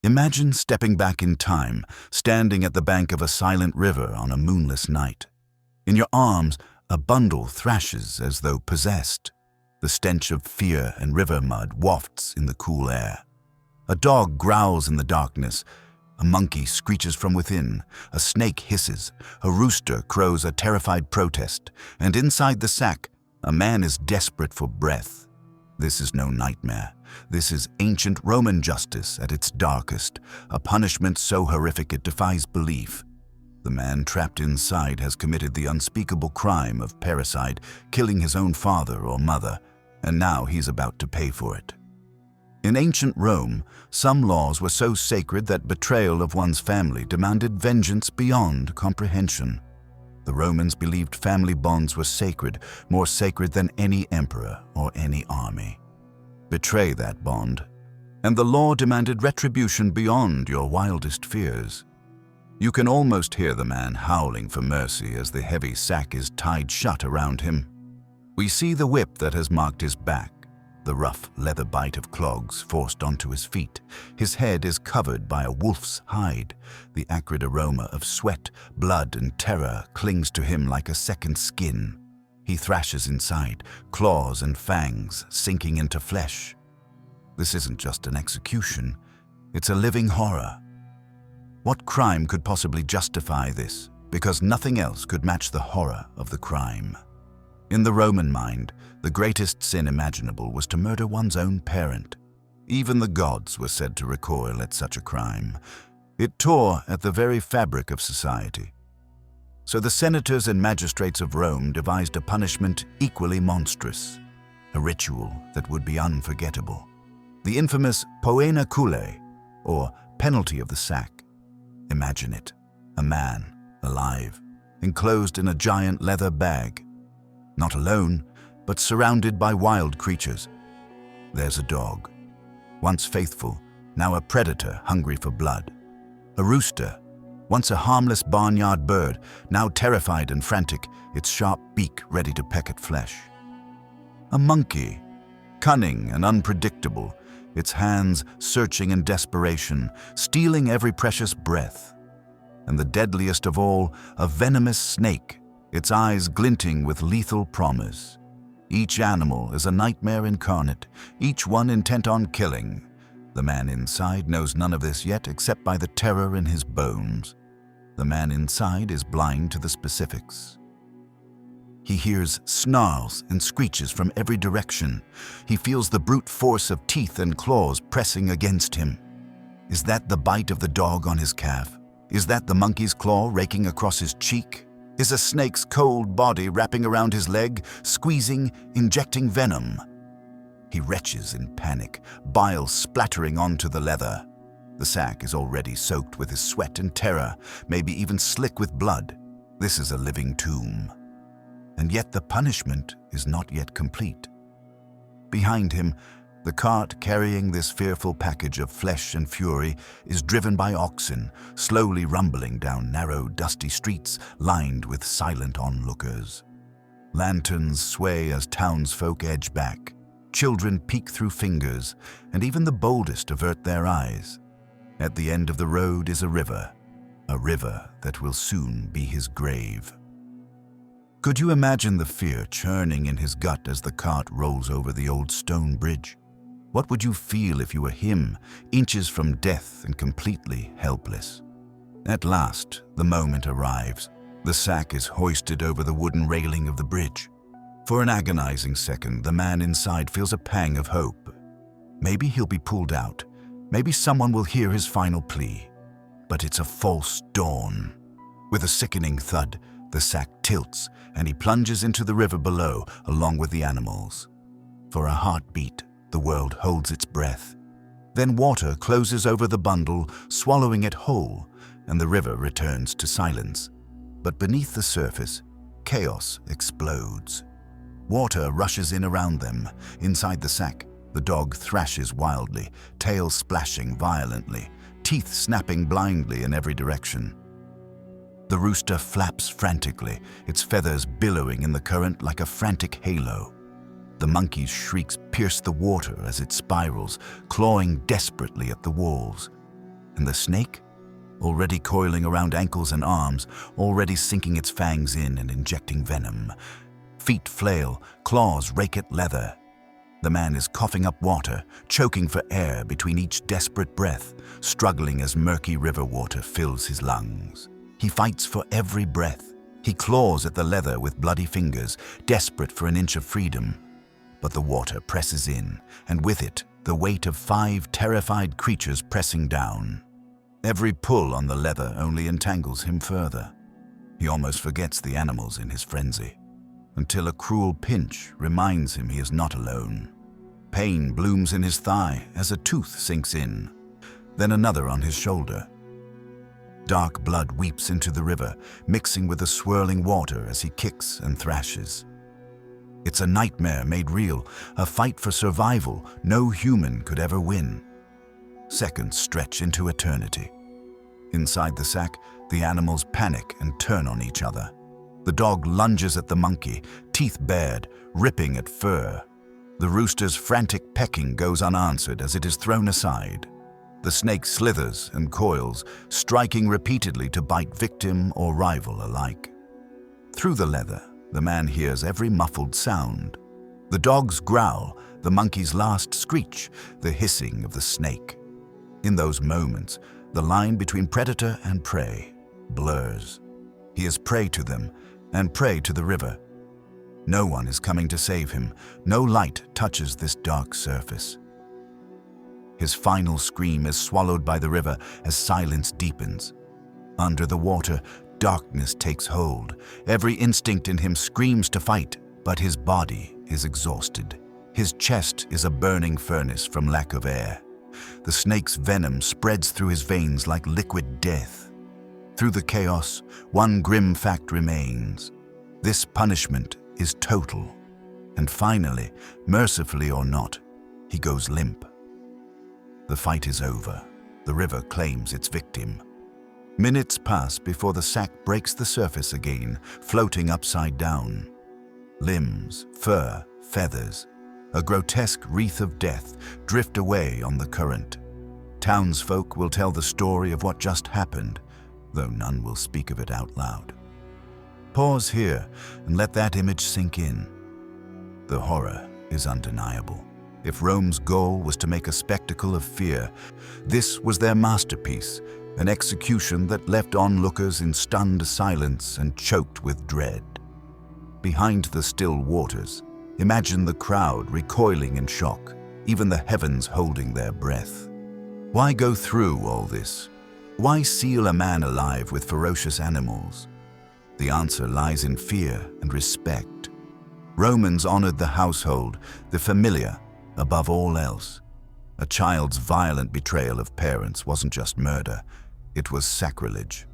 Imagine stepping back in time, standing at the bank of a silent river on a moonless night. In your arms, a bundle thrashes as though possessed. The stench of fear and river mud wafts in the cool air. A dog growls in the darkness. A monkey screeches from within. A snake hisses. A rooster crows a terrified protest. And inside the sack, a man is desperate for breath. This is no nightmare. This is ancient Roman justice at its darkest, a punishment so horrific it defies belief. The man trapped inside has committed the unspeakable crime of parricide, killing his own father or mother, and now he's about to pay for it. In ancient Rome, some laws were so sacred that betrayal of one's family demanded vengeance beyond comprehension. The Romans believed family bonds were sacred, more sacred than any emperor or any army. Betray that bond, and the law demanded retribution beyond your wildest fears. You can almost hear the man howling for mercy as the heavy sack is tied shut around him. We see the whip that has marked his back, the rough leather bite of clogs forced onto his feet. His head is covered by a wolf's hide. The acrid aroma of sweat, blood, and terror clings to him like a second skin. He thrashes inside, claws and fangs sinking into flesh. This isn't just an execution, it's a living horror. What crime could possibly justify this? Because nothing else could match the horror of the crime. In the Roman mind, the greatest sin imaginable was to murder one's own parent. Even the gods were said to recoil at such a crime. It tore at the very fabric of society. So the senators and magistrates of Rome devised a punishment equally monstrous, a ritual that would be unforgettable. The infamous Poena Cullei, or penalty of the sack. Imagine it, a man, alive, enclosed in a giant leather bag. Not alone, but surrounded by wild creatures. There's a dog, once faithful, now a predator hungry for blood. A rooster, once a harmless barnyard bird, now terrified and frantic, its sharp beak ready to peck at flesh. A monkey, cunning and unpredictable, its hands searching in desperation, stealing every precious breath. And the deadliest of all, a venomous snake, its eyes glinting with lethal promise. Each animal is a nightmare incarnate, each one intent on killing. The man inside knows none of this yet except by the terror in his bones. The man inside is blind to the specifics. He hears snarls and screeches from every direction. He feels the brute force of teeth and claws pressing against him. Is that the bite of the dog on his calf? Is that the monkey's claw raking across his cheek? Is a snake's cold body wrapping around his leg, squeezing, injecting venom? He retches in panic, bile splattering onto the leather. The sack is already soaked with his sweat and terror, maybe even slick with blood. This is a living tomb. And yet the punishment is not yet complete. Behind him, the cart carrying this fearful package of flesh and fury is driven by oxen, slowly rumbling down narrow, dusty streets lined with silent onlookers. Lanterns sway as townsfolk edge back. Children peek through fingers, and even the boldest avert their eyes. At the end of the road is a river that will soon be his grave. Could you imagine the fear churning in his gut as the cart rolls over the old stone bridge? What would you feel if you were him, inches from death and completely helpless? At last, the moment arrives. The sack is hoisted over the wooden railing of the bridge. For an agonizing second, the man inside feels a pang of hope. Maybe he'll be pulled out. Maybe someone will hear his final plea. But it's a false dawn. With a sickening thud, the sack tilts, and he plunges into the river below, along with the animals. For a heartbeat, the world holds its breath. Then water closes over the bundle, swallowing it whole, and the river returns to silence. But beneath the surface, chaos explodes. Water rushes in around them. Inside the sack, the dog thrashes wildly, tail splashing violently, teeth snapping blindly in every direction. The rooster flaps frantically, its feathers billowing in the current like a frantic halo. The monkey's shrieks pierce the water as it spirals, clawing desperately at the walls. And the snake? Already coiling around ankles and arms, already sinking its fangs in and injecting venom. Feet flail, claws rake at leather. The man is coughing up water, choking for air between each desperate breath, struggling as murky river water fills his lungs. He fights for every breath. He claws at the leather with bloody fingers, desperate for an inch of freedom. But the water presses in, and with it, the weight of 5 terrified creatures pressing down. Every pull on the leather only entangles him further. He almost forgets the animals in his frenzy, until a cruel pinch reminds him he is not alone. Pain blooms in his thigh as a tooth sinks in, then another on his shoulder. Dark blood weeps into the river, mixing with the swirling water as he kicks and thrashes. It's a nightmare made real, a fight for survival no human could ever win. Seconds stretch into eternity. Inside the sack, the animals panic and turn on each other. The dog lunges at the monkey, teeth bared, ripping at fur. The rooster's frantic pecking goes unanswered as it is thrown aside. The snake slithers and coils, striking repeatedly to bite victim or rival alike. Through the leather, the man hears every muffled sound. The dog's growl, the monkey's last screech, the hissing of the snake. In those moments, the line between predator and prey blurs. He is prey to them and prey to the river. No one is coming to save him. No light touches this dark surface. His final scream is swallowed by the river as silence deepens. Under the water, darkness takes hold. Every instinct in him screams to fight, but his body is exhausted. His chest is a burning furnace from lack of air. The snake's venom spreads through his veins like liquid death. Through the chaos, one grim fact remains. This punishment is total. And finally, mercifully or not, he goes limp. The fight is over. The river claims its victim. Minutes pass before the sack breaks the surface again, floating upside down. Limbs, fur, feathers, a grotesque wreath of death drift away on the current. Townsfolk will tell the story of what just happened, though none will speak of it out loud. Pause here and let that image sink in. The horror is undeniable. If Rome's goal was to make a spectacle of fear, this was their masterpiece, an execution that left onlookers in stunned silence and choked with dread. Behind the still waters, imagine the crowd recoiling in shock, even the heavens holding their breath. Why go through all this? Why seal a man alive with ferocious animals? The answer lies in fear and respect. Romans honored the household, the familiar, above all else. A child's violent betrayal of parents wasn't just murder, it was sacrilege.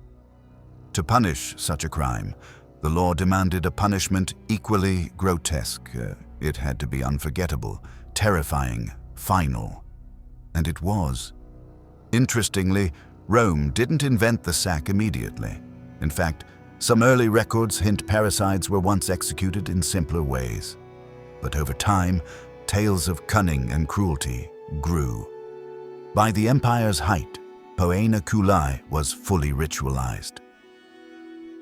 To punish such a crime, the law demanded a punishment equally grotesque. It had to be unforgettable, terrifying, final. And it was. Interestingly, Rome didn't invent the sack immediately. In fact, some early records hint parricides were once executed in simpler ways. But over time, tales of cunning and cruelty grew. By the empire's height, Poena Cullei was fully ritualized.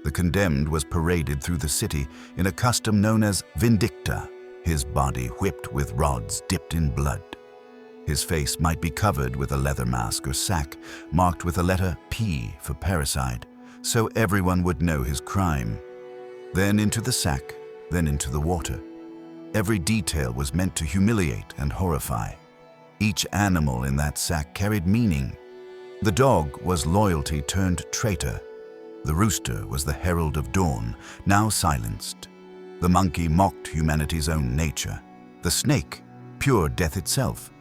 The condemned was paraded through the city in a custom known as vindicta, his body whipped with rods dipped in blood. His face might be covered with a leather mask or sack marked with a letter P for parricide, so everyone would know his crime. Then into the sack, then into the water. Every detail was meant to humiliate and horrify. Each animal in that sack carried meaning. The dog was loyalty turned traitor. The rooster was the herald of dawn, now silenced. The monkey mocked humanity's own nature. The snake, pure death itself.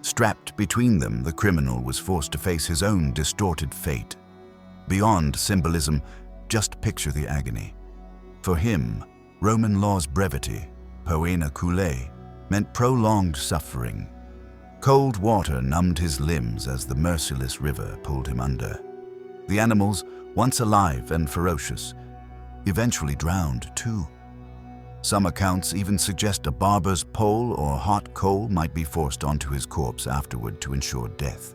Strapped between them, the criminal was forced to face his own distorted fate. Beyond symbolism, just picture the agony. For him, Roman law's brevity, Poena Cullei, meant prolonged suffering. Cold water numbed his limbs as the merciless river pulled him under. The animals, once alive and ferocious, eventually drowned too. Some accounts even suggest a barber's pole or hot coal might be forced onto his corpse afterward to ensure death.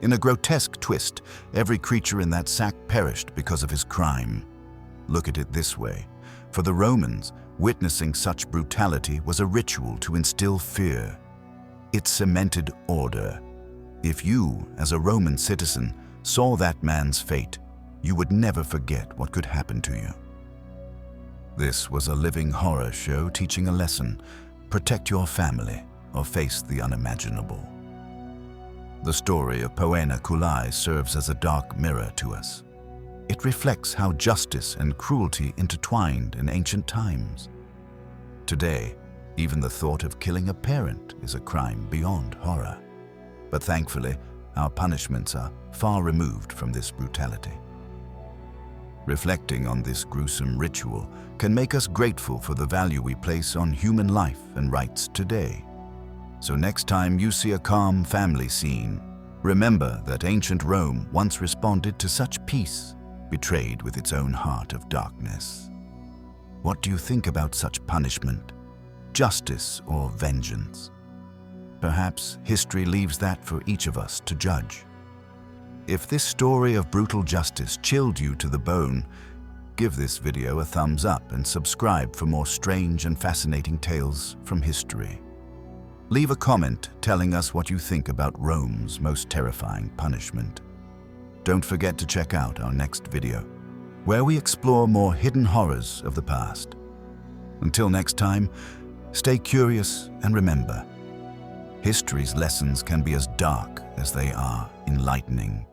In a grotesque twist, every creature in that sack perished because of his crime. Look at it this way. For the Romans, witnessing such brutality was a ritual to instill fear. It cemented order. If you, as a Roman citizen, saw that man's fate, you would never forget what could happen to you. This was a living horror show teaching a lesson: protect your family or face the unimaginable. The story of Poena Cullei serves as a dark mirror to us. It reflects how justice and cruelty intertwined in ancient times. Today, even the thought of killing a parent is a crime beyond horror. But thankfully, our punishments are far removed from this brutality. Reflecting on this gruesome ritual can make us grateful for the value we place on human life and rights today. So next time you see a calm family scene, remember that ancient Rome once responded to such peace, betrayed with its own heart of darkness. What do you think about such punishment? Justice or vengeance? Perhaps history leaves that for each of us to judge. If this story of brutal justice chilled you to the bone, give this video a thumbs up and subscribe for more strange and fascinating tales from history. Leave a comment telling us what you think about Rome's most terrifying punishment. Don't forget to check out our next video, where we explore more hidden horrors of the past. Until next time, stay curious and remember, history's lessons can be as dark as they are enlightening.